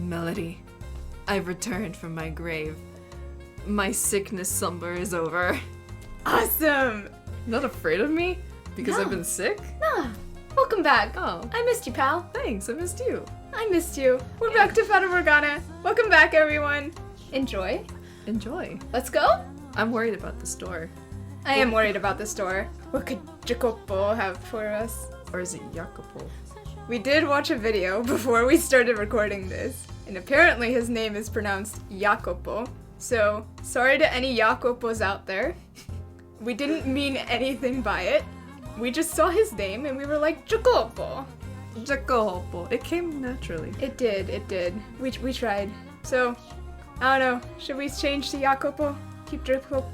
Melody, I've returned from my grave. My sickness slumber is over. Awesome! Not afraid of me? Because No. I've been sick? Nah, welcome back. Oh. I missed you, pal. Thanks, I missed you. I missed you. We're back to Fata Morgana. Welcome back, everyone. Enjoy. Enjoy. Let's go. I'm worried about the store. I am worried about the store. What could Jacopo have for us? Or is it Jacopo? We did watch a video before we started recording this, and apparently his name is pronounced Jacopo. So, sorry to any Jacopos out there. We didn't mean anything by it. We just saw his name and we were like, Jacopo. Jacopo. It came naturally. It did. We tried. So, I don't know. Should we change to Jacopo? Keep Jacopo.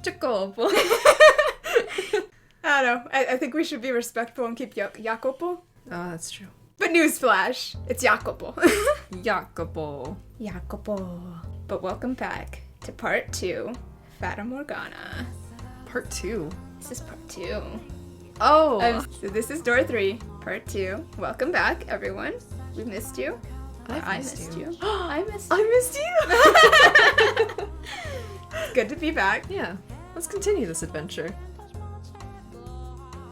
Jacopo. I don't know. I think we should be respectful and keep Jacopo. Oh, that's true. But newsflash, it's Jacopo. Jacopo. Jacopo. But welcome back to part 2, Fata Morgana. Part 2. This is part 2. Oh! So this is door 3, part 2. Welcome back, everyone. We missed you. I missed you. I missed you. I missed you! It's good to be back. Yeah, let's continue this adventure.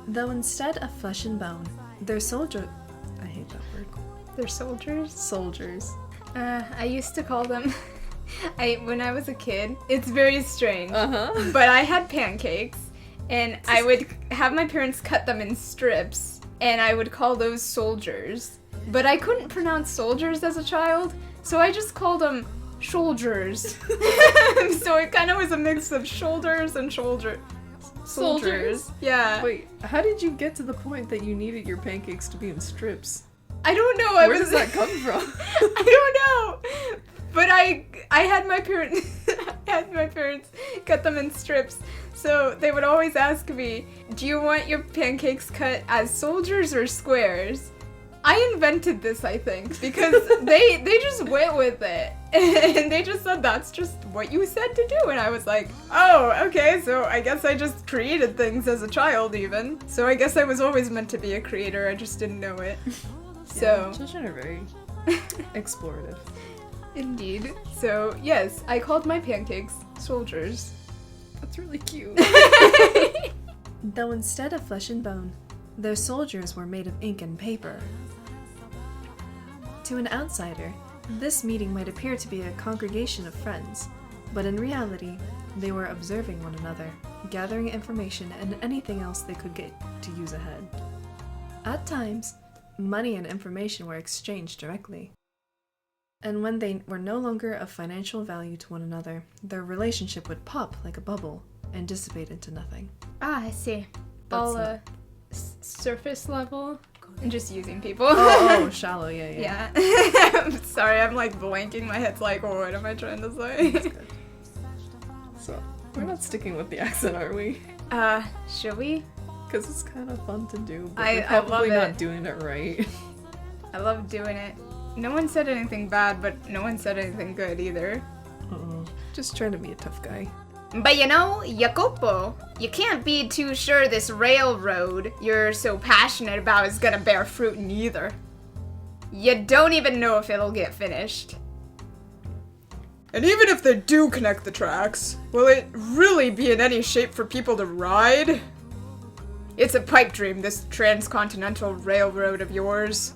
Though instead of flesh and bone, their I hate that word. They're soldiers. Soldiers. I used to call them... when I was a kid, it's very strange. Uh-huh. But I had pancakes, and I would have my parents cut them in strips, and I would call those soldiers. But I couldn't pronounce soldiers as a child, so I just called them shoulders. So it kind of was a mix of shoulders and soldiers. Yeah. Wait, how did you get to the point that you needed your pancakes to be in strips? I don't know. Where does that come from? I don't know. But I had my parents cut them in strips. So they would always ask me, "Do you want your pancakes cut as soldiers or squares?" I invented this, I think, because they just went with it. And they just said, "That's just what you said to do." And I was like, "Oh, okay, so I guess I just created things as a child even. So I guess I was always meant to be a creator, I just didn't know it." So Yeah, children are very explorative. Indeed. So, yes, I called my pancakes soldiers. That's really cute. Though instead of flesh and bone, their soldiers were made of ink and paper. To an outsider, this meeting might appear to be a congregation of friends, but in reality, they were observing one another, gathering information and anything else they could get to use ahead. At times, money and information were exchanged directly. And when they were no longer of financial value to one another, their relationship would pop like a bubble and dissipate into nothing. Ah, I see. That's All not- surface level and just using people. Oh, shallow, yeah. Yeah. I'm sorry, I'm like blanking. My head's like, what am I trying to say? That's good. So, we're not sticking with the accent, are we? Should we? Because it's kind of fun to do, but I we're probably love not it. doing it right. I love doing it. No one said anything bad, but no one said anything good either. Just trying to be a tough guy. But you know, Jacopo, you can't be too sure this railroad you're so passionate about is gonna bear fruit neither. You don't even know if it'll get finished. And even if they do connect the tracks, will it really be in any shape for people to ride? It's a pipe dream, this transcontinental railroad of yours.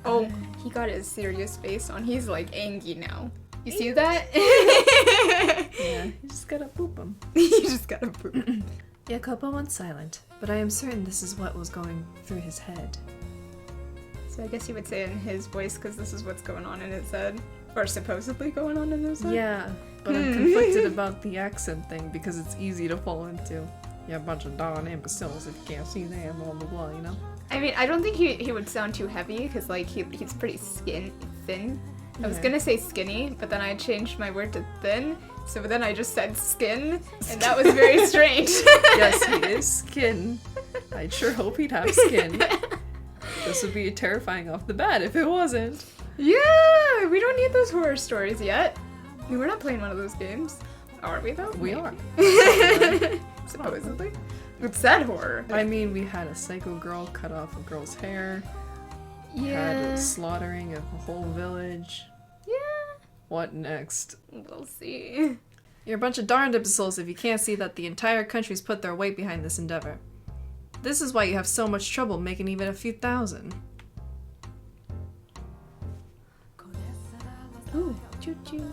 Oh, he got his serious face on. He's like angry now. You see that? Yeah, you just gotta boop him. You just gotta poop. Jacopo went silent, but I am certain this is what was going through his head. So I guess you would say it in his voice because this is what's going on in his head. Or supposedly going on in his head? Yeah, but I'm conflicted about the accent thing because it's easy to fall into. Yeah, a bunch of darn imbeciles if you can't see them, blah blah blah, you know? I mean, I don't think he would sound too heavy because like he's pretty thin. I was gonna say skinny, but then I changed my word to thin, so then I just said skin, and that was very strange. Yes, he is skin. I'd sure hope he'd have skin. This would be terrifying off the bat if it wasn't. Yeah, we don't need those horror stories yet. I mean, we're not playing one of those games. Are we though? We are. Supposedly. It said horror. I mean, we had a psycho girl cut off a girl's hair. had a slaughtering of a whole village. Yeah. What next? We'll see. You're a bunch of darned imbeciles if you can't see that the entire country's put their weight behind this endeavor. This is why you have so much trouble making even a few thousand. Ooh, choo-choo.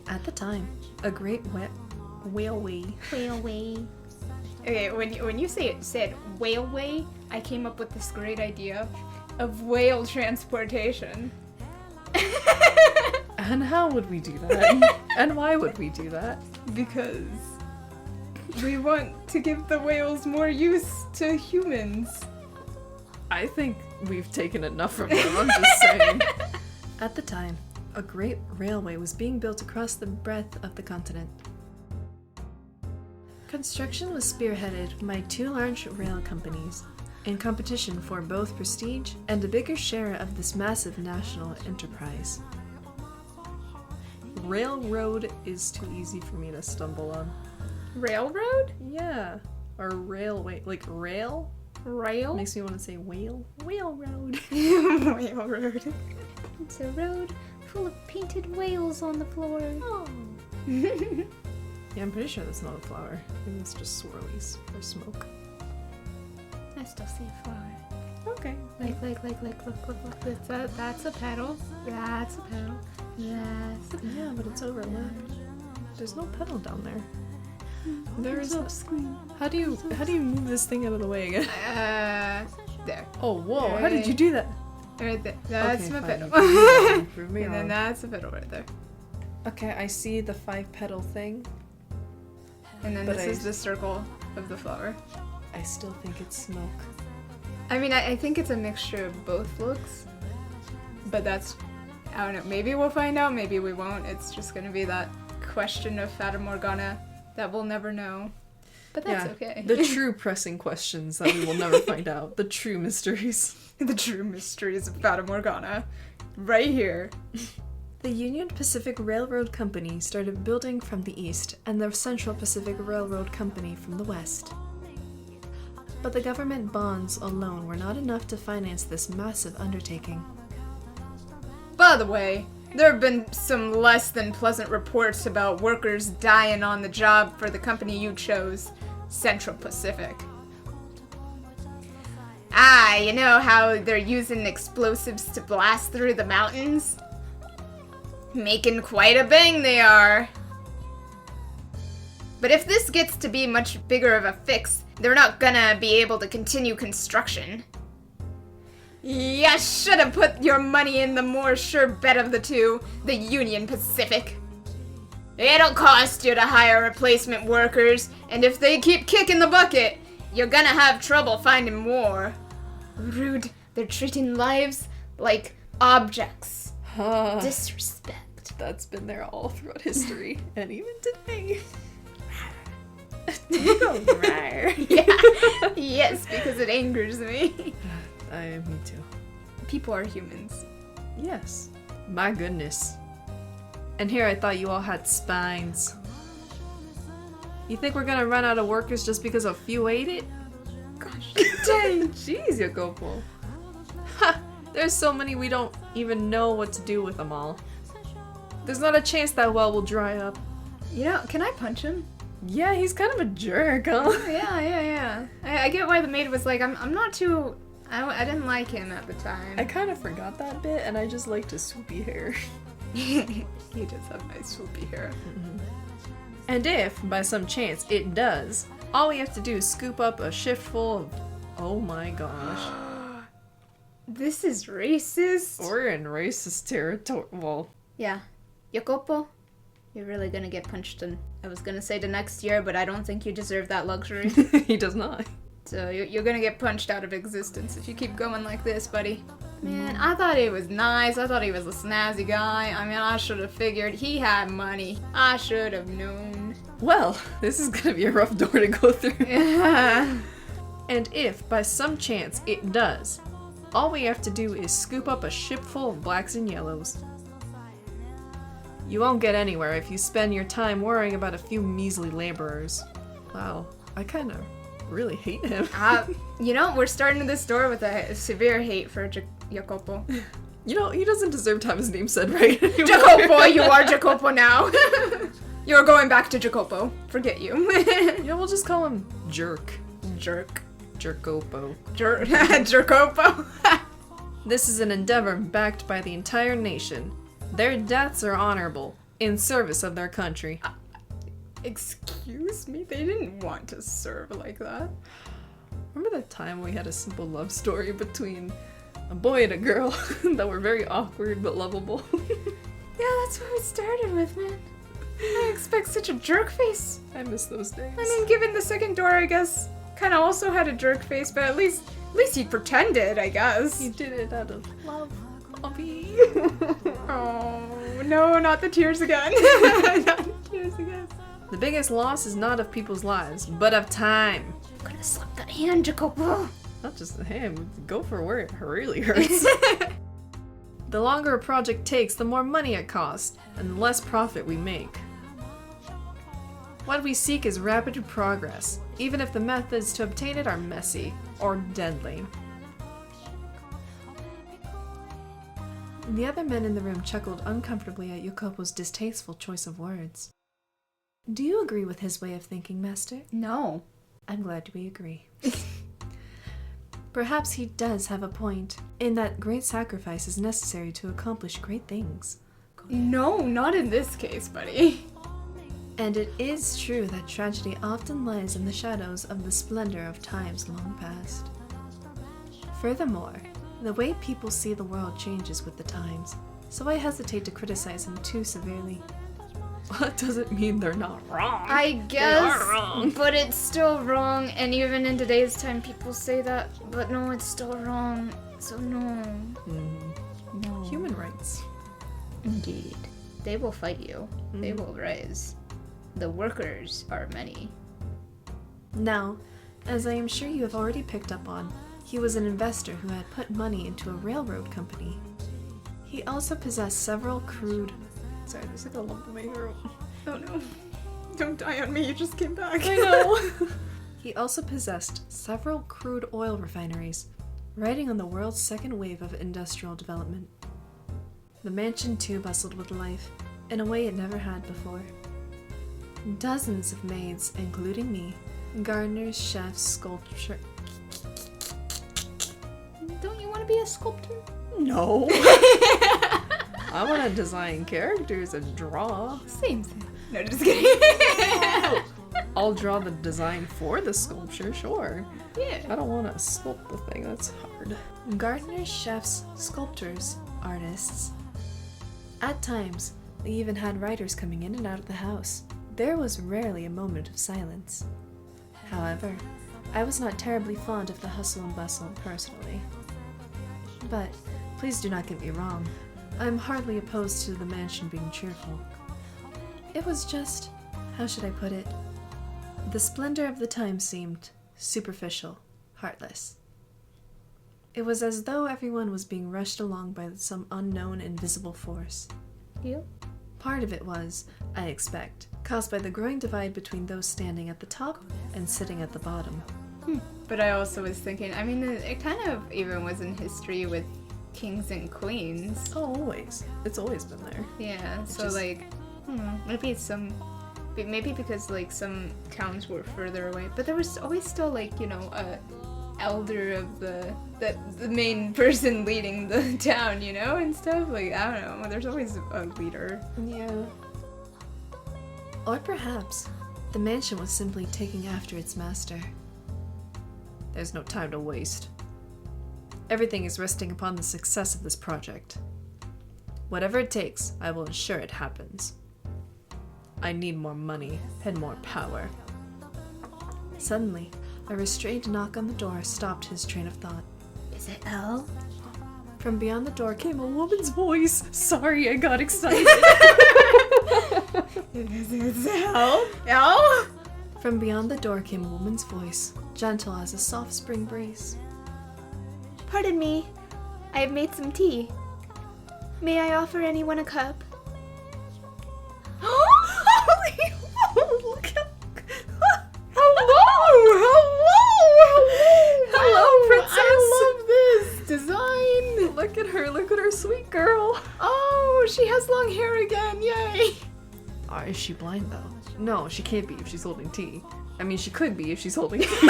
At the time, a great railway. Okay, when you said whaleway, I came up with this great idea of whale transportation. And how would we do that? And why would we do that? Because we want to give the whales more use to humans. I think we've taken enough from them, I'm just saying. At the time, a great railway was being built across the breadth of the continent. Construction was spearheaded by two large rail companies, in competition for both prestige and a bigger share of this massive national enterprise. Railroad is too easy for me to stumble on. Railroad? Yeah. Or railway. Like rail? Rail? Makes me want to say whale. Whale-road. Railroad. It's a road full of painted whales on the floor. Oh. Yeah, I'm pretty sure that's not a flower. I think it's just swirlies or smoke. I still see a flower. Okay. Look. That's a petal. That's a petal. That's Yeah, but it's overlapped. There's no petal down there. There's a screen. How do you move this thing out of the way again? There. Oh, whoa! How did you do that? Right there. That's Okay, my fine, petal. prove me And then wrong. that's a petal right there. Okay, I see the 5-petal thing. And then But this I- is the circle of the flower. I still think it's smoke. I mean, I think it's a mixture of both looks. But that's, I don't know, maybe we'll find out, maybe we won't. It's just gonna be that question of Fata Morgana that we'll never know. But that's okay. The true pressing questions that we will never find out. The true mysteries. The true mysteries of Fata Morgana. Right here. The Union Pacific Railroad Company started building from the east, and the Central Pacific Railroad Company from the west. But the government bonds alone were not enough to finance this massive undertaking. By the way, there have been some less than pleasant reports about workers dying on the job for the company you chose, Central Pacific. Ah, you know how they're using explosives to blast through the mountains? Making quite a bang they are. But if this gets to be much bigger of a fix, they're not gonna be able to continue construction. You should have put your money in the more sure bet of the two, the Union Pacific. It'll cost you to hire replacement workers, and if they keep kicking the bucket, you're gonna have trouble finding more. Rude, they're treating lives like objects. Disrespect. That's been there all throughout history, and even today. You go rawr. Yeah. Yes, because it angers me. Me too. People are humans. Yes. My goodness. And here I thought you all had spines. You think we're gonna run out of workers just because a few ate it? Gosh. Dang, jeez, Jacopo. Ha! There's so many we don't even know what to do with them all. There's not a chance that well will dry up. You know, can I punch him? Yeah, he's kind of a jerk, huh? Yeah. I get why the maid was like, I'm not too... I didn't like him at the time. I kind of forgot that bit, and I just liked his swoopy hair. He does have nice swoopy hair. And if, by some chance, it does, all we have to do is scoop up a shift full of... Oh my gosh. This is racist. We're in racist territory. Well... Yeah. Jacopo, you're really gonna get punched in... I was gonna say the next year, but I don't think you deserve that luxury. He does not. So you're gonna get punched out of existence if you keep going like this, buddy. Man, I thought he was nice. I thought he was a snazzy guy. I mean, I should have figured he had money. I should have known. Well, this is gonna be a rough door to go through. Yeah. And if, by some chance, it does, all we have to do is scoop up a ship full of blacks and yellows. You won't get anywhere if you spend your time worrying about a few measly laborers. Wow, I kinda really hate him. We're starting this door with a severe hate for Jacopo. You know, he doesn't deserve to have his name said right anymore. Jacopo, you are Jacopo now. You're going back to Jacopo. Forget you. We'll just call him Jerk. Jerk. Jerkopo. Jacopo. This is an endeavor backed by the entire nation. Their deaths are honorable, in service of their country. Excuse me? They didn't want to serve like that. Remember that time we had a simple love story between a boy and a girl that were very awkward but lovable? Yeah, that's what we started with, man. I expect such a jerk face. I miss those days. I mean, given the second door, I guess, kind of also had a jerk face, but at least he pretended, I guess. He did it out of love. Lovey. Oh, no, not the tears again. Not the tears again. The biggest loss is not of people's lives, but of time. I'm gonna slap that hand, Jacopo. Not just the hand, go for where it really hurts. The longer a project takes, the more money it costs, and the less profit we make. What we seek is rapid progress, even if the methods to obtain it are messy or deadly. The other men in the room chuckled uncomfortably at Jacopo's distasteful choice of words. Do you agree with his way of thinking, Master? No. I'm glad we agree. Perhaps he does have a point, in that great sacrifice is necessary to accomplish great things. No, not in this case, buddy. And it is true that tragedy often lies in the shadows of the splendor of times long past. Furthermore, the way people see the world changes with the times, so I hesitate to criticize him too severely. Well, that doesn't mean they're not wrong. I guess, they are wrong. But it's still wrong, and even in today's time people say that, but no, it's still wrong, so no. No. Human rights. Indeed. They will fight you. They will rise. The workers are many. Now, as I am sure you have already picked up on, he was an investor who had put money into a railroad company. He also possessed several crude... Sorry, there's like a lump in my throat. Oh no. Don't die on me, you just came back. I know! He also possessed several crude oil refineries, riding on the world's second wave of industrial development. The mansion too bustled with life, in a way it never had before. Dozens of maids, including me, gardeners, chefs, sculpture... Don't you want to be a sculptor? No! I want to design characters and draw. Same thing. No, just kidding. I'll draw the design for the sculpture, sure. Yeah. I don't want to sculpt the thing, that's hard. Gardeners, chefs, sculptors, artists. At times, they even had writers coming in and out of the house. There was rarely a moment of silence. However, I was not terribly fond of the hustle and bustle personally. But please do not get me wrong. I'm hardly opposed to the mansion being cheerful. It was just, how should I put it? The splendor of the time seemed superficial, heartless. It was as though everyone was being rushed along by some unknown invisible force. You? Part of it was, I expect, caused by the growing divide between those standing at the top and sitting at the bottom. But I also was thinking, I mean, it kind of even was in history with kings and queens. Oh, always. It's always been there. Yeah, so just... like, maybe because like some towns were further away, but there was always still like, a elder of the main person leading the town, and stuff. Like, I don't know, there's always a leader. Yeah. Or perhaps the mansion was simply taking after its master. There's no time to waste. Everything is resting upon the success of this project. Whatever it takes, I will ensure it happens. I need more money and more power. Suddenly, a restrained knock on the door stopped his train of thought. Is it Elle? From beyond the door came a woman's voice. Sorry, I got excited. Is it Elle? Elle? From beyond the door came a woman's voice, gentle as a soft spring breeze. Pardon me, I have made some tea. May I offer anyone a cup? Holy, look how... Hello! Look at her sweet girl. Oh, she has long hair again, yay! Is she blind though? No, she can't be if she's holding tea. I mean, she could be if she's holding tea.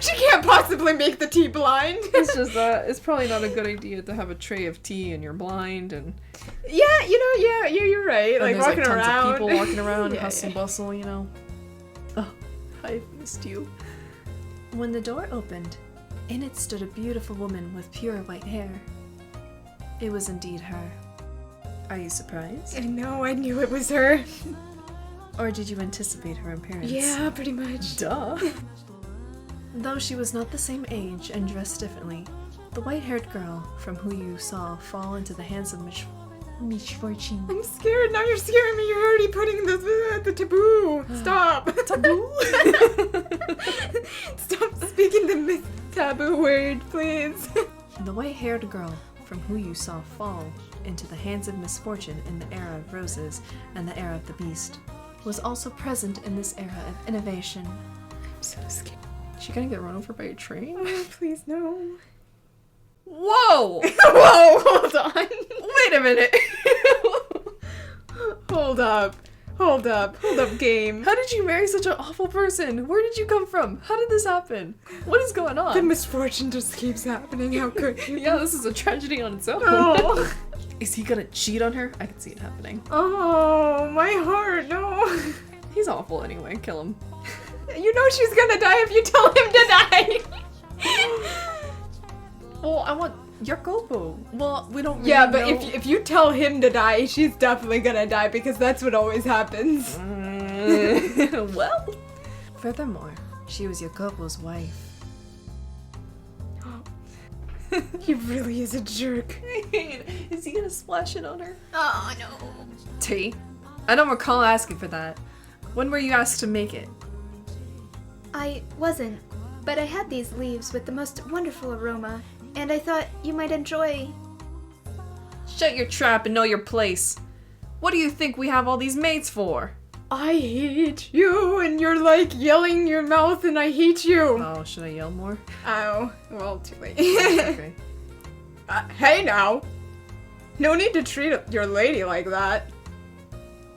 She can't possibly make the tea blind. It's just that it's probably not a good idea to have a tray of tea and you're blind and... Yeah, you're right. And Like, there's walking tons around. of people walking around, Yeah, hustle bustle, you know. Oh, I missed you. When the door opened, in it stood a beautiful woman with pure white hair. It was indeed her. Are you surprised? I know, I knew it was her. Or did you anticipate her appearance? Yeah, pretty much. Duh. Though she was not the same age and dressed differently, the white-haired girl from who you saw fall into the hands of misfortune. I'm scared. Now you're scaring me. You're already putting the taboo. Stop. Taboo? Stop speaking the taboo word, please. The white-haired girl from who you saw fall into the hands of misfortune in the era of roses and the era of the beast was also present in this era of innovation. I'm so scared. She gonna get run over by a train? Oh, please, no. Whoa! Whoa, hold on. Wait a minute! Hold up. Hold up, game. How did you marry such an awful person? Where did you come from? How did this happen? What is going on? The misfortune just keeps happening. How could you? Yeah, this is a tragedy on its own. Oh. Is he gonna cheat on her? I can see it happening. Oh, my heart, no. He's awful anyway, kill him. You know she's gonna die if you tell him to die. Well, I want Jacopo. Well, we don't really Yeah, but know. if you tell him to die, she's definitely gonna die because that's what always happens. Well. Furthermore, she was Jacopo's wife. He really is a jerk. Is he gonna splash it on her? Oh, no. Tea? I don't recall asking for that. When were you asked to make it? I wasn't, but I had these leaves with the most wonderful aroma, and I thought you might enjoy. Shut your trap and know your place. What do you think we have all these maids for? I hate you, and you're like yelling your mouth, and I hate you. Oh, should I yell more? Oh, well, too late. Okay. Hey now. No need to treat your lady like that.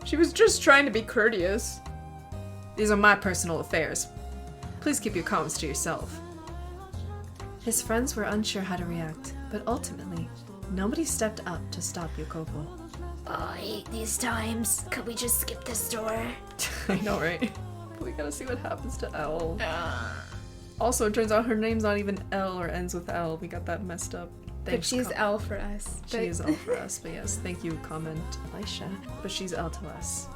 She was just trying to be courteous. These are my personal affairs. Please keep your comments to yourself. His friends were unsure how to react, but ultimately, nobody stepped up to stop Jacopo. Oh, I hate these times. Could we just skip this door? I know, right? We gotta see what happens to L. Also, it turns out her name's not even L or ends with L. We got that messed up. But Thanks, she's L for us. She is L for us, but yes, thank you, comment, Elisha. But she's L to us.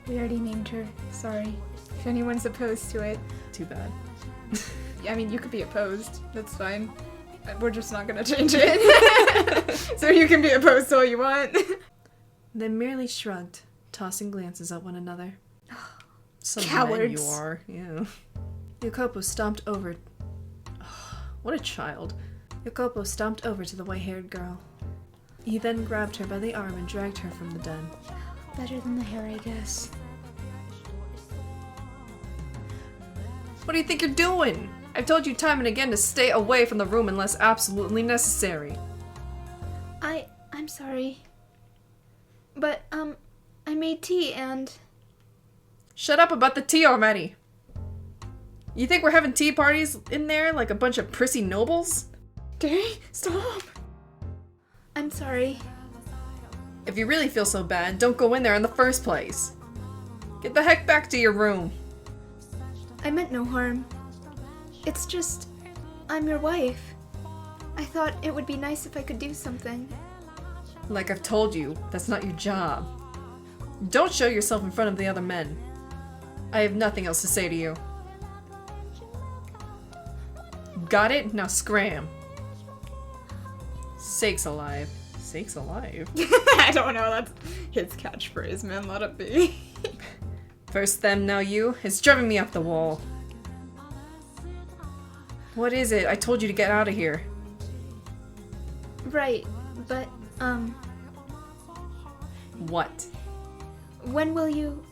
We already named her. Sorry. If anyone's opposed to it. Too bad. I mean, you could be opposed. That's fine. We're just not gonna change it. So you can be opposed all you want. They merely shrugged, tossing glances at one another. Some Cowards. men you are, yeah. Jacopo stomped over. What a child. Jacopo stomped over to the white-haired girl. He then grabbed her by the arm and dragged her from the den. Better than the hair, I guess. What do you think you're doing? I've told you time and again to stay away from the room unless absolutely necessary. I'm sorry. But, I made tea and... Shut up about the tea already. You think we're having tea parties in there like a bunch of prissy nobles? Okay, stop. I'm sorry. If you really feel so bad, don't go in there in the first place. Get the heck back to your room. I meant no harm. It's just, I'm your wife. I thought it would be nice if I could do something. Like I've told you, that's not your job. Don't show yourself in front of the other men. I have nothing else to say to you. Got it? Now scram. Sakes alive. Sakes alive? I don't know, that's his catchphrase, man. Let it be. First them, now you. It's driving me up the wall. What is it? I told you to get out of here. Right, but, What? when will you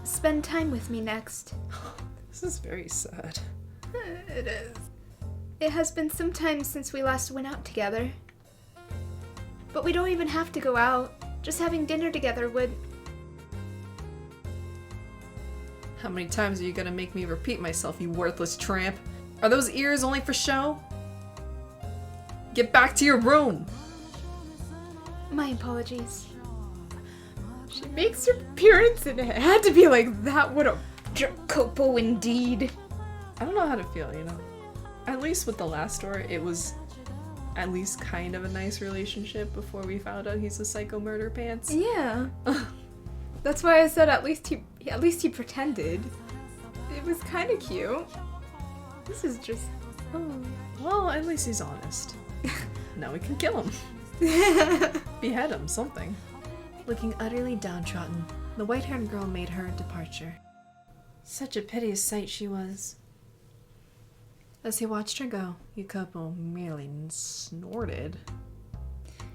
spend time with me next? This is very sad. It is. It has been some time since we last went out together. But we don't even have to go out. Just having dinner together would... How many times are you gonna make me repeat myself, you worthless tramp? Are those ears only for show? Get back to your room! My apologies. She makes her appearance and it had to be like that. What a Jacopo indeed. I don't know how to feel, you know? At least with the last store, it was at least kind of a nice relationship before we found out he's a psycho murder pants. Yeah. That's why I said at least he pretended. It was kind of cute. This is just... Oh. Well, at least he's honest. Now we can kill him. Behead him, something. Looking utterly downtrodden, the white-haired girl made her departure. Such a piteous sight she was. As he watched her go, Jacopo merely snorted.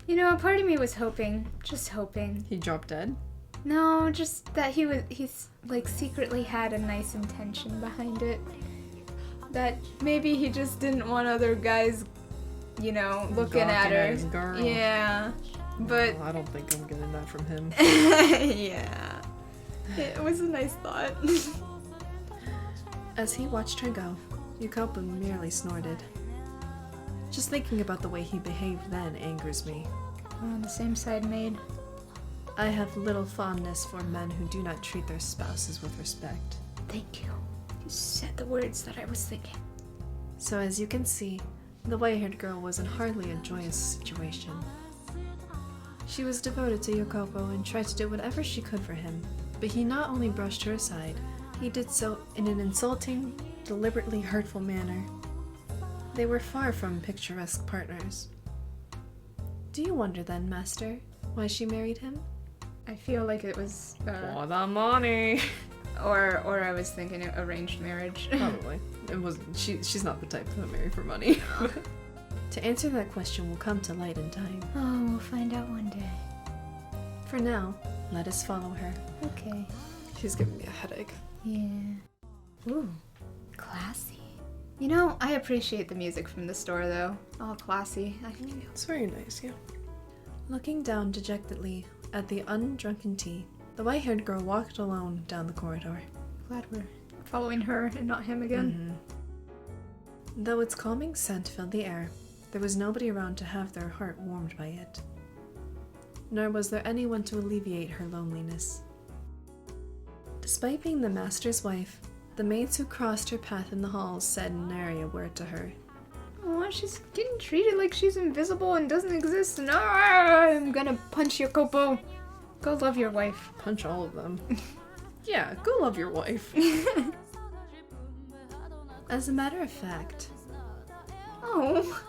You know, a part of me was hoping, just hoping. He dropped dead? No, just that he's like secretly had a nice intention behind it. That maybe he just didn't want other guys, you know, looking at her. His girl. Yeah. But I don't think I'm getting that from him. yeah. It was a nice thought. As he watched her go, Jacopo merely snorted. Just thinking about the way he behaved then angers me. We're on the same side, maid. I have little fondness for men who do not treat their spouses with respect. Thank you. You said the words that I was thinking. So as you can see, the white-haired girl was in hardly a joyous situation. She was devoted to Jacopo and tried to do whatever she could for him, but he not only brushed her aside, he did so in an insulting, deliberately hurtful manner. They were far from picturesque partners. Do you wonder then, master, why she married him? I feel like it was For the money. or I was thinking arranged marriage. Probably. It was. She's not the type to marry for money. To answer that question will come to light in time. Oh, we'll find out one day. For now, let us follow her. Okay. She's giving me a headache. Yeah. Ooh, classy. You know, I appreciate the music from the store, though. All classy, I feel. It's very nice, yeah. Looking down dejectedly at the undrunken tea, the white-haired girl walked alone down the corridor. Glad we're following her and not him again. Mm-hmm. Though its calming scent filled the air, there was nobody around to have their heart warmed by it. Nor was there anyone to alleviate her loneliness. Despite being the master's wife, the maids who crossed her path in the halls said nary a word to her. Oh, she's getting treated like she's invisible and doesn't exist, and I'm gonna punch Jacopo. Go love your wife. Punch all of them. Yeah, go love your wife. As a matter of fact... Oh.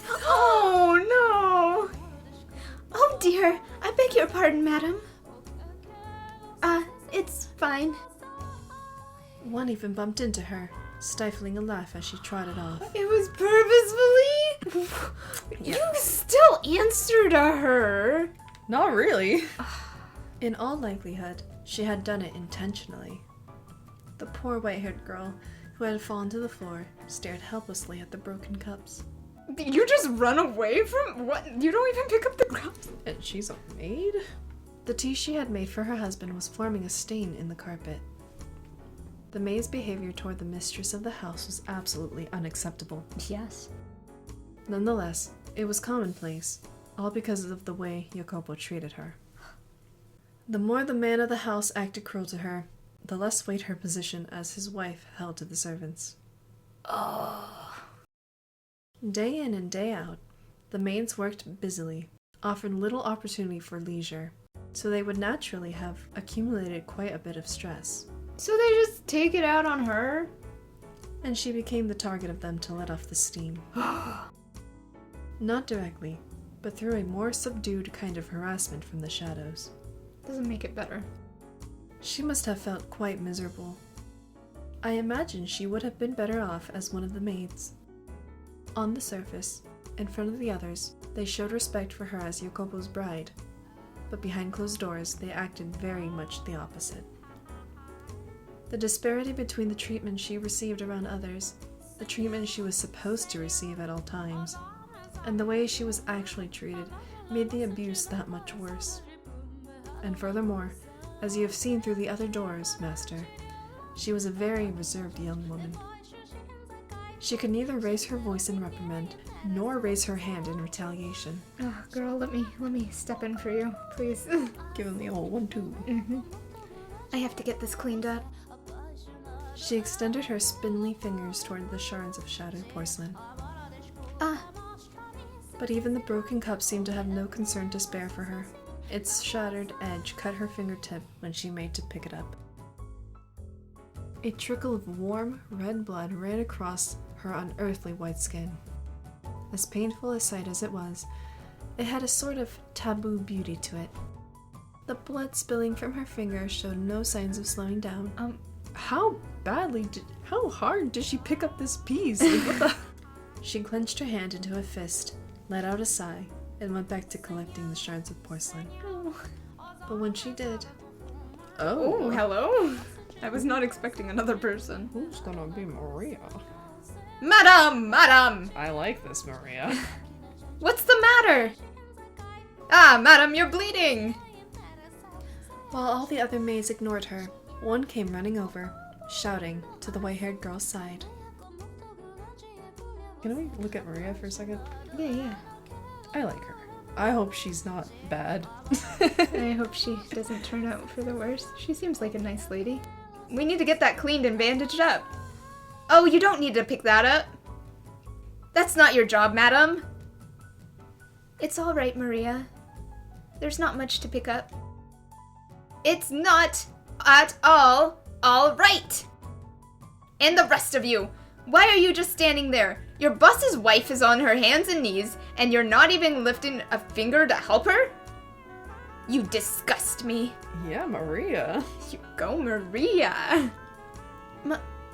Oh, no. Oh dear, I beg your pardon, madam. It's fine. One even bumped into her, stifling a laugh as she trotted off. It was purposefully? Yeah. You still answer to her. Not really. In all likelihood, she had done it intentionally. The poor white-haired girl, who had fallen to the floor, stared helplessly at the broken cups. You just run away from what? You don't even pick up the crumbs. And she's a maid? The tea she had made for her husband was forming a stain in the carpet. The maid's behavior toward the mistress of the house was absolutely unacceptable. Yes. Nonetheless, it was commonplace, all because of the way Jacopo treated her. The more the man of the house acted cruel to her, the less weight her position as his wife held to the servants. Oh. Day in and day out, the maids worked busily, offered little opportunity for leisure, so they would naturally have accumulated quite a bit of stress. So they just take it out on her? And she became the target of them to let off the steam. Not directly, but through a more subdued kind of harassment from the shadows. Doesn't make it better. She must have felt quite miserable. I imagine she would have been better off as one of the maids. On the surface, in front of the others, they showed respect for her as Jacopo's bride, but behind closed doors they acted very much the opposite. The disparity between the treatment she received around others the treatment she was supposed to receive at all times, and the way she was actually treated made the abuse that much worse. And furthermore, as you have seen through the other doors, Master, she was a very reserved young woman. She could neither raise her voice in reprimand, nor raise her hand in retaliation. Oh, girl, let me step in for you, please. Give him the old 1-2. I have to get this cleaned up. She extended her spindly fingers toward the shards of shattered porcelain. But even the broken cup seemed to have no concern to spare for her. Its shattered edge cut her fingertip when she made to pick it up. A trickle of warm, red blood ran across her unearthly white skin. As painful a sight as it was, it had a sort of taboo beauty to it. The blood spilling from her finger showed no signs of slowing down. How hard did she pick up this piece? What the? She clenched her hand into a fist, let out a sigh, and went back to collecting the shards of porcelain. But when she did... Oh, hello? I was not expecting another person. Who's gonna be Maria? Madam! Madam! I like this, Maria. What's the matter? Ah, madam, you're bleeding! While all the other maids ignored her, one came running over, shouting, to the white-haired girl's side. Can we look at Maria for a second? Yeah. I like her. I hope she's not bad. I hope she doesn't turn out for the worst. She seems like a nice lady. We need to get that cleaned and bandaged up. Oh, you don't need to pick that up. That's not your job, madam. It's all right, Maria. There's not much to pick up. It's not at all right. And the rest of you, why are you just standing there? Your boss's wife is on her hands and knees, and you're not even lifting a finger to help her? You disgust me. Yeah, Maria. You go, Maria.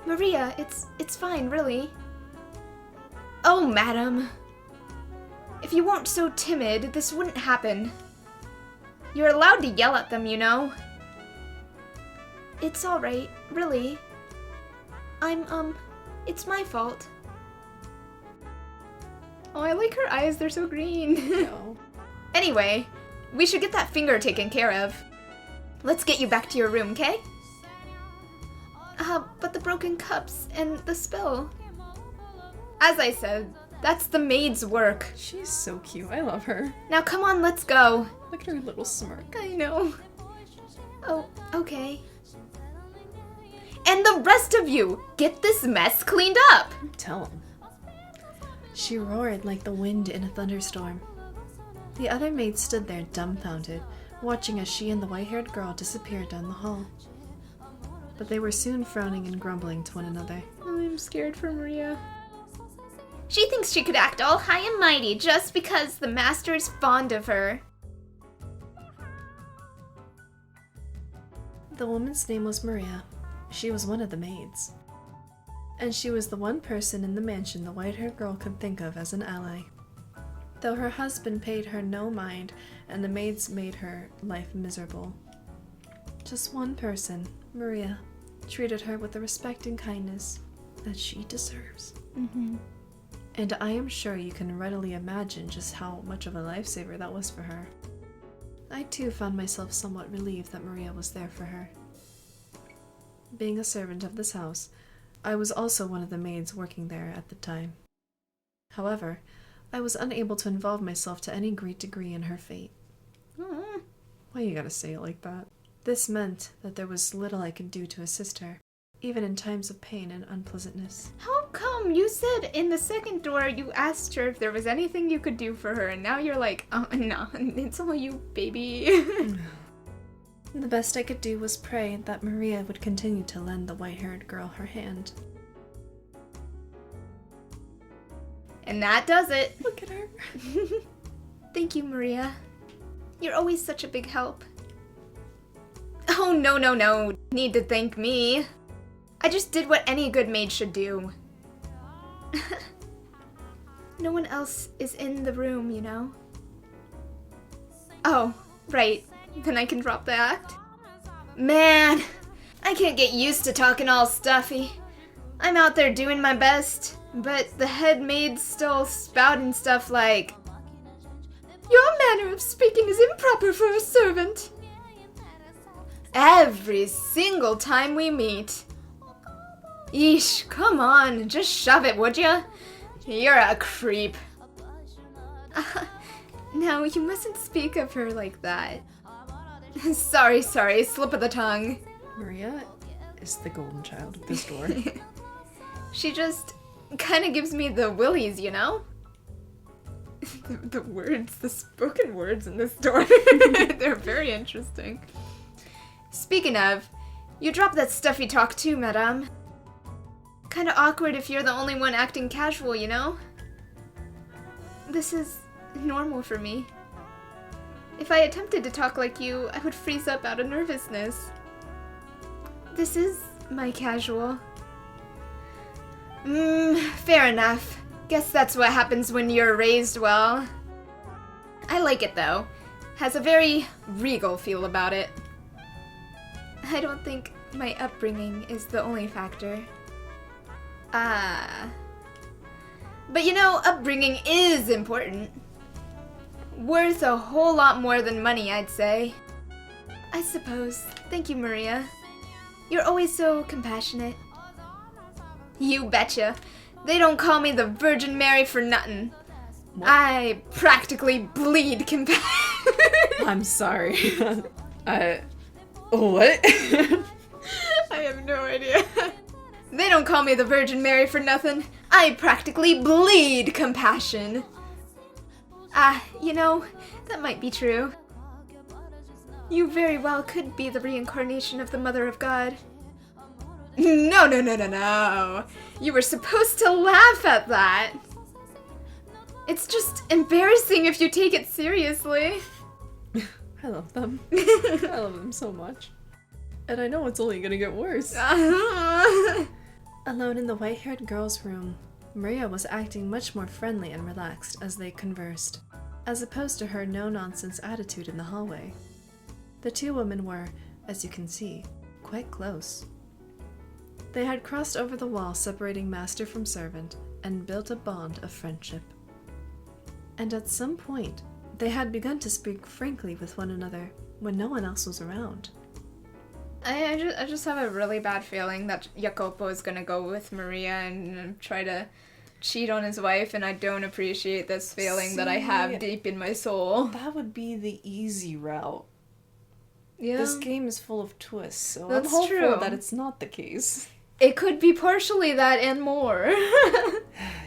Maria, it's fine, really. Oh, madam. If you weren't so timid, this wouldn't happen. You're allowed to yell at them, you know. It's all right, really. It's my fault. Oh, I like her eyes, they're so green. No. Anyway, we should get that finger taken care of. Let's get you back to your room, okay? But the broken cups and the spill. As I said, that's the maid's work. She's so cute. I love her. Now come on, let's go. Look at her little smirk. I know. Oh, okay. And the rest of you, get this mess cleaned up. Tell him. She roared like the wind in a thunderstorm. The other maids stood there dumbfounded, watching as she and the white-haired girl disappeared down the hall. But they were soon frowning and grumbling to one another. I'm scared for Maria. She thinks she could act all high and mighty just because the master is fond of her. The woman's name was Maria. She was one of the maids. And she was the one person in the mansion the white-haired girl could think of as an ally. Though her husband paid her no mind and the maids made her life miserable. Just one person, Maria, treated her with the respect and kindness that she deserves. And I am sure you can readily imagine just how much of a lifesaver that was for her. I too found myself somewhat relieved that Maria was there for her. Being a servant of this house, I was also one of the maids working there at the time. However, I was unable to involve myself to any great degree in her fate. Why you gotta say it like that? This meant that there was little I could do to assist her, even in times of pain and unpleasantness. How come you said in the second door you asked her if there was anything you could do for her, and now you're like, oh, no, it's all you, baby. The best I could do was pray that Maria would continue to lend the white-haired girl her hand. And that does it. Look at her. Thank you, Maria. You're always such a big help. Oh, no. Need to thank me. I just did what any good maid should do. No one else is in the room, you know? Oh, right. Then I can drop the act. Man, I can't get used to talking all stuffy. I'm out there doing my best, but the head maid's still spouting stuff like, "Your manner of speaking is improper for a servant." Every single time we meet. Yeesh, come on, just shove it, would ya? You're a creep. Now, you mustn't speak of her like that. Sorry, slip of the tongue. Maria is the golden child of this door. She just kind of gives me the willies, you know? The spoken words in this door, they're very interesting. Speaking of, you dropped that stuffy talk too, madame. Kinda awkward if you're the only one acting casual, you know? This is normal for me. If I attempted to talk like you, I would freeze up out of nervousness. This is my casual. Fair enough. Guess that's what happens when you're raised well. I like it though. Has a very regal feel about it. I don't think my upbringing is the only factor. But you know, upbringing is important. Worth a whole lot more than money, I'd say. I suppose. Thank you, Maria. You're always so compassionate. You betcha. They don't call me the Virgin Mary for nothing. What? I practically bleed compassion. I'm sorry. What? I have no idea. They don't call me the Virgin Mary for nothing. I practically bleed compassion. You know, that might be true. You very well could be the reincarnation of the Mother of God. No. You were supposed to laugh at that. It's just embarrassing if you take it seriously. I love them. I love them so much. And I know it's only gonna get worse. Alone in the white-haired girl's room, Maria was acting much more friendly and relaxed as they conversed, as opposed to her no-nonsense attitude in the hallway. The two women were, as you can see, quite close. They had crossed over the wall separating master from servant and built a bond of friendship. And at some point, they had begun to speak frankly with one another when no one else was around. I just have a really bad feeling that Jacopo is gonna go with Maria and try to cheat on his wife, and I don't appreciate this feeling that I have deep in my soul. That would be the easy route. Yeah. This game is full of twists, so That's I'm hopeful true. that it's not the case. It could be partially that and more.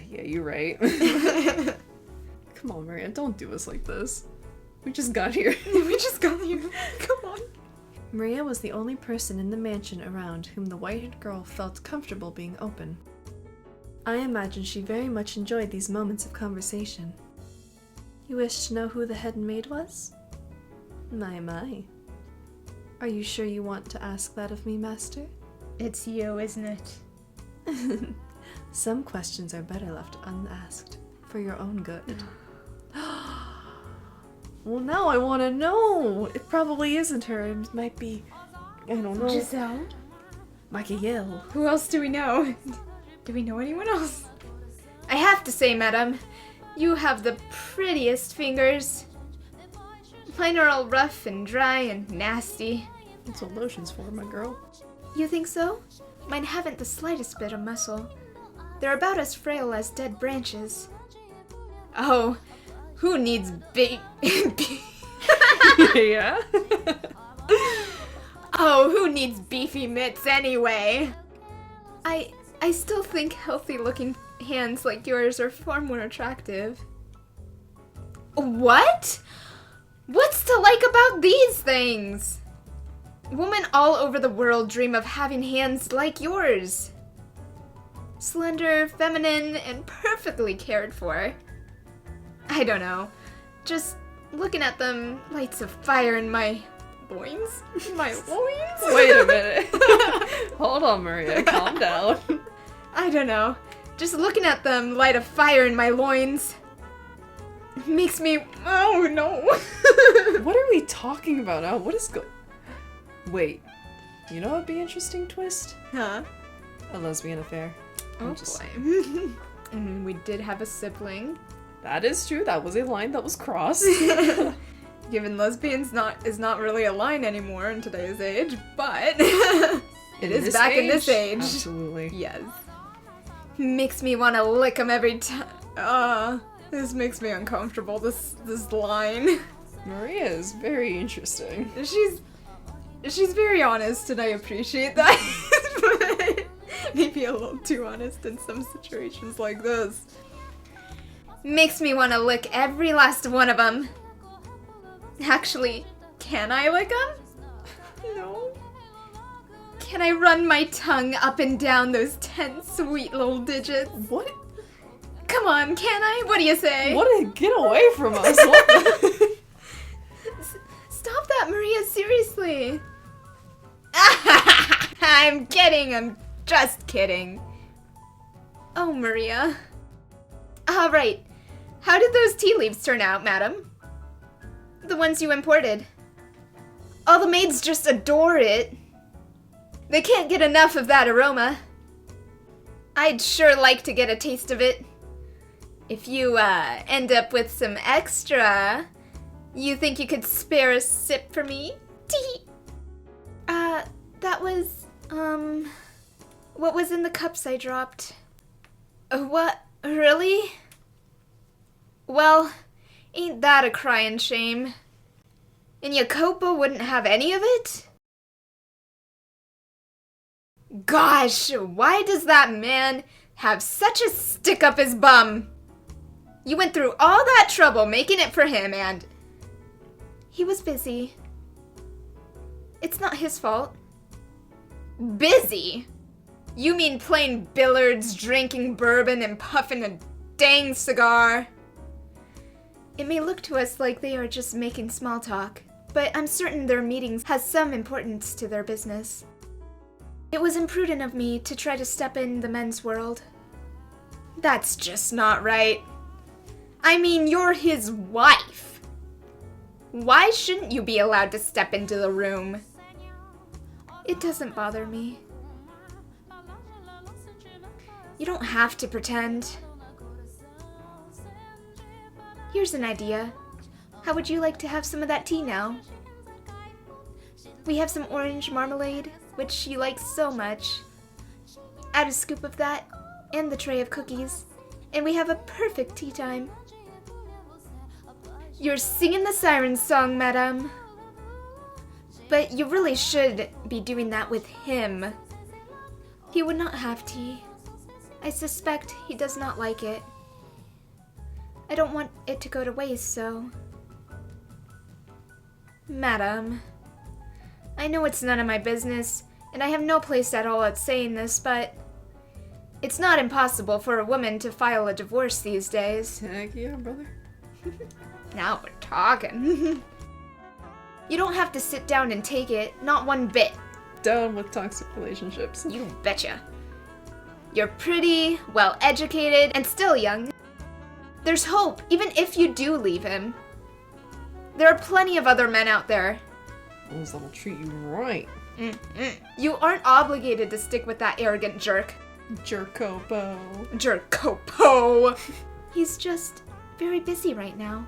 Yeah, you're right. Come on, Maria, don't do us like this. We just got here. Come on. Maria was the only person in the mansion around whom the white-haired girl felt comfortable being open. I imagine she very much enjoyed these moments of conversation. You wish to know who the head maid was? My. Are you sure you want to ask that of me, master? It's you, isn't it? Some questions are better left unasked, for your own good. Well, now I want to know! It probably isn't her. It might be, I don't know. Giselle? Michael. Who else do we know? Do we know anyone else? I have to say, madam, you have the prettiest fingers. Mine are all rough and dry and nasty. That's what lotion's for, my girl. You think so? Mine haven't the slightest bit of muscle. They're about as frail as dead branches. Oh, who needs Yeah? Oh, who needs beefy mitts anyway? I still think healthy-looking hands like yours are far more attractive. What? What's to like about these things? Women all over the world dream of having hands like yours. Slender, feminine, and perfectly cared for. I don't know. Just looking at them lights a fire in my loins. My loins? Wait a minute. Hold on, Maria. Calm down. I don't know. Just looking at them light a fire in my loins. Makes me... Oh, no. What are we talking about now? What is Wait. You know what would be an interesting twist? Huh? A lesbian affair. Oh just- boy. We did have a sibling. That is true. That was a line that was crossed. Given lesbians is not really a line anymore in today's age, but it is back in this age. Absolutely. Yes. Makes me want to lick him every time. This makes me uncomfortable, this line. Maria is very interesting. She's very honest, and I appreciate that. But maybe a little too honest in some situations like this. Makes me want to lick every last one of them. Actually, can I lick them? No. Can I run my tongue up and down those 10 sweet little digits? What? Come on, can I? What do you say? Get away from us. What the? Stop that, Maria, seriously. I'm kidding, I'm just kidding. Oh, Maria. Alright, how did those tea leaves turn out, madam? The ones you imported. All the maids just adore it. They can't get enough of that aroma. I'd sure like to get a taste of it. If you, end up with some extra, you think you could spare a sip for me? Tee. That was, what was in the cups I dropped? What? Really? Well, ain't that a crying shame? And Jacopo wouldn't have any of it? Gosh, why does that man have such a stick up his bum? You went through all that trouble making it for him, and he was busy. It's not his fault. Busy? You mean playing billiards, drinking bourbon, and puffing a dang cigar? It may look to us like they are just making small talk, but I'm certain their meetings has some importance to their business. It was imprudent of me to try to step in the men's world. That's just not right. I mean, you're his wife. Why shouldn't you be allowed to step into the room? It doesn't bother me. You don't have to pretend. Here's an idea. How would you like to have some of that tea now? We have some orange marmalade, which she likes so much. Add a scoop of that, and the tray of cookies, and we have a perfect tea time. You're singing the siren song, madame. But you really should be doing that with him. He would not have tea. I suspect he does not like it. I don't want it to go to waste, so... Madam, I know it's none of my business, and I have no place at all at saying this, but it's not impossible for a woman to file a divorce these days. Heck yeah, brother. Now we're talking. You don't have to sit down and take it, not one bit. Down with toxic relationships. You betcha. You're pretty, well-educated, and still young. There's hope, even if you do leave him. There are plenty of other men out there. Those that'll treat you right. You aren't obligated to stick with that arrogant jerk. Jacopo. Jacopo! He's just very busy right now.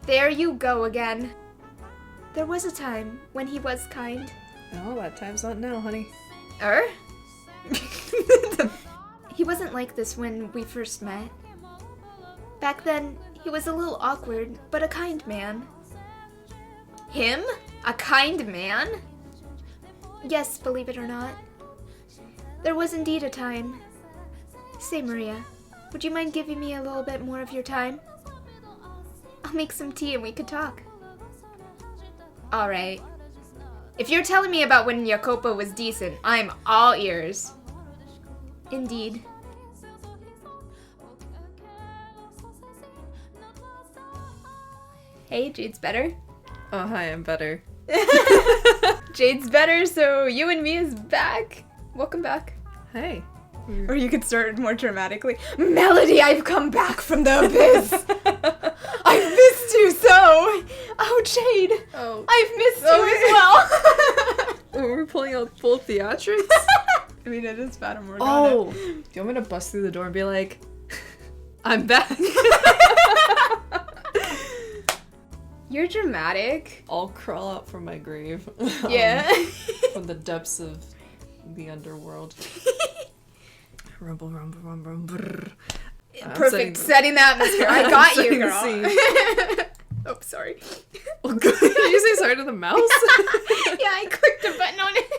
There you go again. There was a time when he was kind. Oh, that time's not now, honey. He wasn't like this when we first met. Back then, he was a little awkward, but a kind man. Him? A kind man? Yes, believe it or not. There was indeed a time. Say, Maria, would you mind giving me a little bit more of your time? I'll make some tea and we could talk. Alright. If you're telling me about when Jacopo was decent, I'm all ears. Indeed. Hey, Jade's better. Oh, hi, I'm better. Jade's better, so Youn'me is back. Welcome back. Hey. Or you could start more dramatically. Melody, I've come back from the abyss. I've missed you so. Oh, Jade. Oh. I've missed you as well. We're pulling out full theatrics? I tweeted as Fata Morgana. Oh! Do you want me to bust through the door and be like, I'm back? You're dramatic. I'll crawl out from my grave. Yeah. From the depths of the underworld. Rumble, rumble, rumble, brrr. Perfect. Setting the atmosphere. I got you, setting the girl. scene. Oh, sorry. Oh, good. Did you say sorry to the mouse? Yeah, I clicked a button on it.